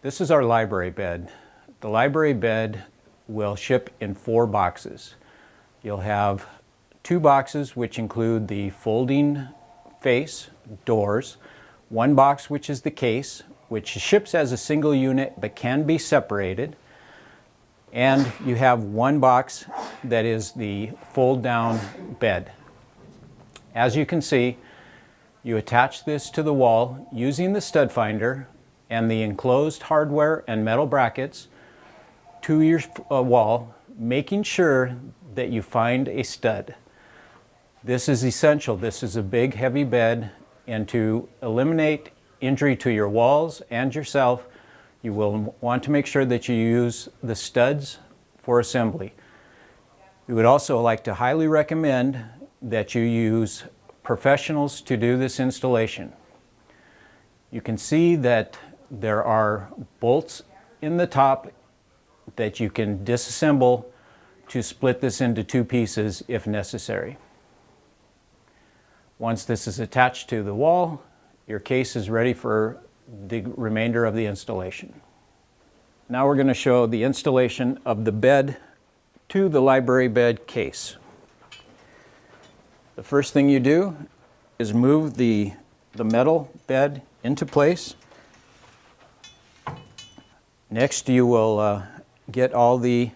This is our library bed. The library bed will ship in 4 boxes. You'll have 2 boxes which include the folding face, doors, 1 box which is the case, which ships as a single unit but can be separated, and you have 1 box that is the fold down bed. As you can see, you attach this to the wall using the stud finder and the enclosed hardware and metal brackets to your wall, making sure that you find a stud. This is essential. This is a big, heavy bed, and to eliminate injury to your walls and yourself, you will want to make sure that you use the studs for assembly. We would also like to highly recommend that you use professionals to do this installation. You can see that there are bolts in the top that you can disassemble to split this into 2 pieces if necessary. Once this is attached to the wall, your case is ready for the remainder of the installation. Now we're going to show the installation of the bed to the library bed case. The first thing you do is move the metal bed into place. Next, you will get all the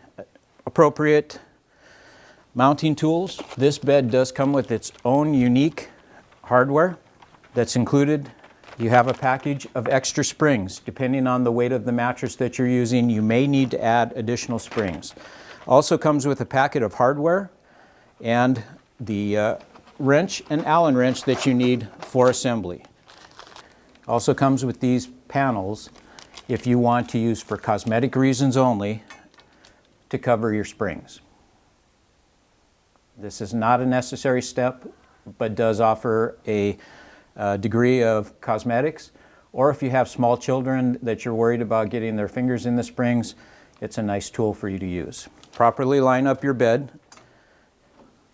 appropriate mounting tools. This bed does come with its own unique hardware that's included. You have a package of extra springs. Depending on the weight of the mattress that you're using, you may need to add additional springs. Also comes with a packet of hardware and the wrench and Allen wrench that you need for assembly. Also comes with these panels if you want to use for cosmetic reasons only to cover your springs. This is not a necessary step, but does offer a degree of cosmetics, or if you have small children that you're worried about getting their fingers in the springs, it's a nice tool for you to use. Properly line up your bed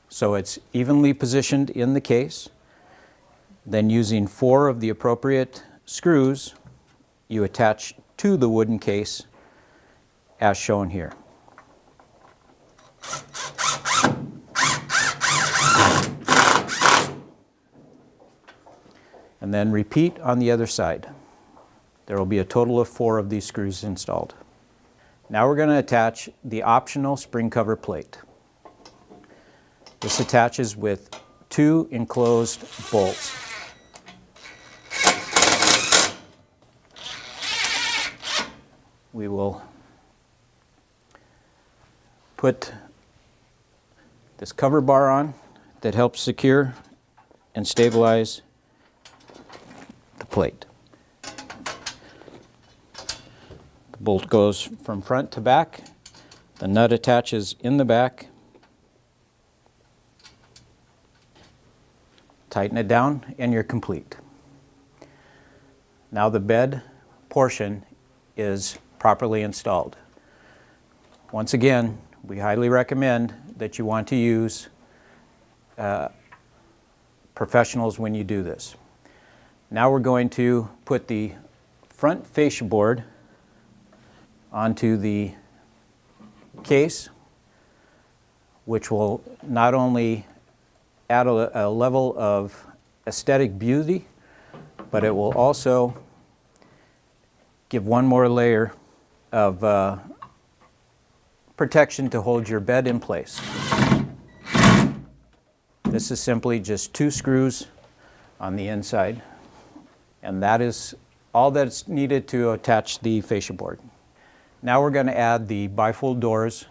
so it's evenly positioned in the case. Then, using 4 of the appropriate screws, you attach to the wooden case as shown here. And then repeat on the other side. There will be a total of 4 of these screws installed. Now we're going to attach the optional spring cover plate. This attaches with 2 enclosed bolts. We will put this cover bar on that helps secure and stabilize the plate. The bolt goes from front to back. The nut attaches in the back. Tighten it down and you're complete. Now the bed portion is properly installed. Once again, we highly recommend that you want to use professionals when you do this. Now we're going to put the front fascia board onto the case, which will not only add a level of aesthetic beauty, but it will also give one more layer of protection to hold your bed in place. This is simply just 2 screws on the inside, and that is all that's needed to attach the fascia board. Now we're going to add the bifold doors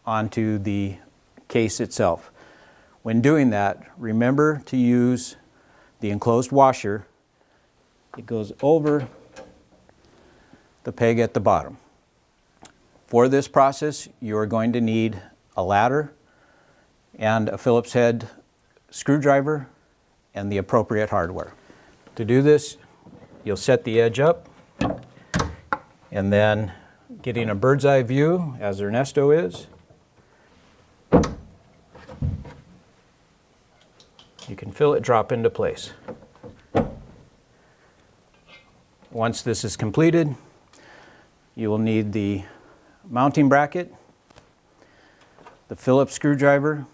onto the case itself. When doing that, remember to use the enclosed washer. It goes over the peg at the bottom. For this process, you are going to need a ladder and a Phillips head screwdriver and the appropriate hardware. To do this, you'll set the edge up, and then getting a bird's eye view, as Ernesto is, you can feel it drop into place. Once this is completed, You will need the mounting bracket, the Phillips screwdriver,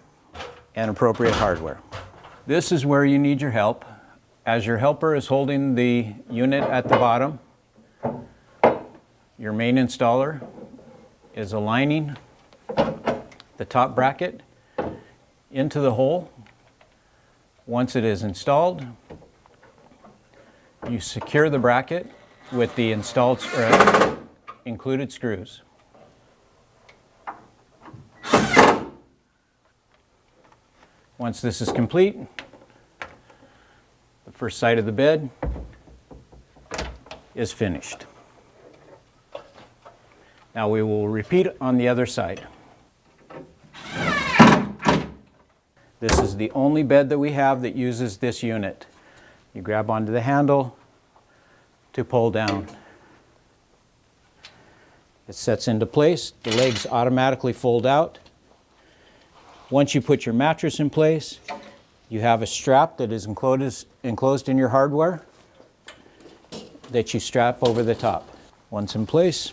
and appropriate hardware. This is where you need your help. As your helper is holding the unit at the bottom, your main installer is aligning the top bracket into the hole. Once it is installed, you secure the bracket with the included screws. Once this is complete, the first side of the bed is finished. Now we will repeat on the other side. This is the only bed that we have that uses this unit. You grab onto the handle to pull down. It sets into place. The legs automatically fold out. Once you put your mattress in place, you have a strap that is enclosed in your hardware that you strap over the top. Once in place,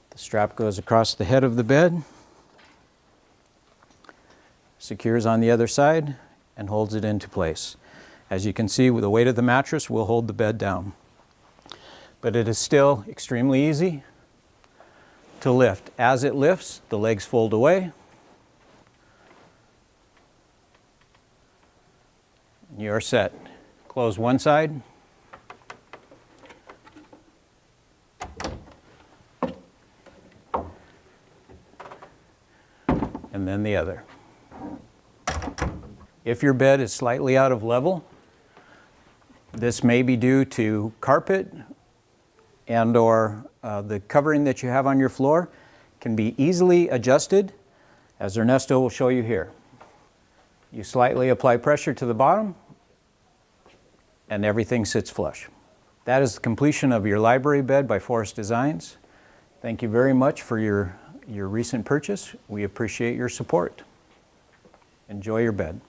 the strap goes across the head of the bed, secures on the other side, and holds it into place. As you can see, with the weight of the mattress will hold the bed down. But it is still extremely easy to lift. As it lifts, the legs fold away. You are set. Close one side. And then the other. If your bed is slightly out of level, this may be due to carpet and/or the covering that you have on your floor can be easily adjusted, as Ernesto will show you here. You slightly apply pressure to the bottom, and everything sits flush. That is the completion of your library bed by Forest Designs. Thank you very much for your recent purchase. We appreciate your support. Enjoy your bed.